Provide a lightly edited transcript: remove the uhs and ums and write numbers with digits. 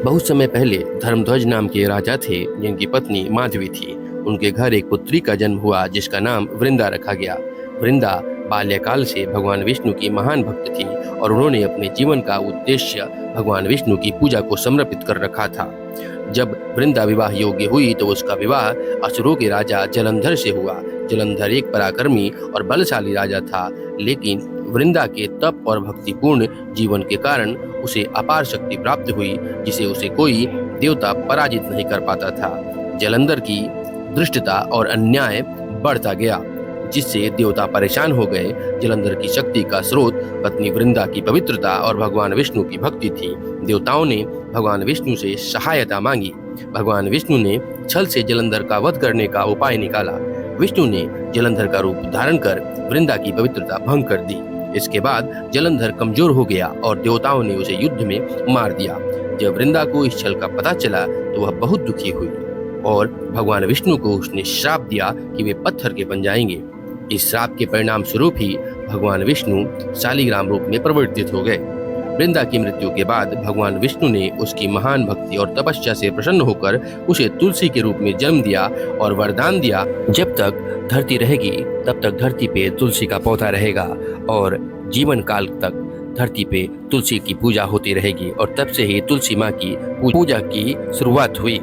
बहुत समय पहले धर्मध्वज नाम के राजा थे जिनकी पत्नी माधवी थी। उनके घर एक पुत्री का जन्म हुआ जिसका नाम वृंदा रखा गया। वृंदा बाल्यकाल से भगवान विष्णु की महान भक्त थी और उन्होंने अपने जीवन का उद्देश्य भगवान विष्णु की पूजा को समर्पित कर रखा था। जब वृंदा विवाह योग्य हुई तो उसका विवाह असुरों के राजा जलंधर से हुआ। जलंधर एक पराक्रमी और बलशाली राजा था, लेकिन वृंदा के तप और भक्तिपूर्ण जीवन के कारण उसे अपार शक्ति प्राप्त हुई जिसे उसे कोई देवता पराजित नहीं कर पाता था। जलंधर की दुष्टता और अन्याय बढ़ता गया जिससे देवता परेशान हो गए। जलंधर की शक्ति का स्रोत पत्नी वृंदा की पवित्रता और भगवान विष्णु की भक्ति थी। देवताओं ने भगवान विष्णु से सहायता मांगी। भगवान विष्णु ने छल से जलंधर का वध करने का उपाय निकाला। विष्णु ने जलंधर का रूप धारण कर वृंदा की पवित्रता भंग कर दी। इसके बाद जलंधर कमजोर हो गया और देवताओं ने उसे युद्ध में मार दिया। जब वृंदा को इस छल का पता चला तो वह बहुत दुखी हुई और भगवान विष्णु को उसने श्राप दिया कि वे पत्थर के बन जाएंगे। इस श्राप के परिणाम स्वरूप ही भगवान विष्णु शालिग्राम रूप में परिवर्तित हो गए। वृंदा की मृत्यु के बाद भगवान विष्णु ने उसकी महान भक्ति और तपस्या से प्रसन्न होकर उसे तुलसी के रूप में जन्म दिया और वरदान दिया, जब तक धरती रहेगी तब तक धरती पे तुलसी का पौधा रहेगा और जीवन काल तक धरती पे तुलसी की पूजा होती रहेगी। और तब से ही तुलसी माँ की पूजा की शुरुआत हुई।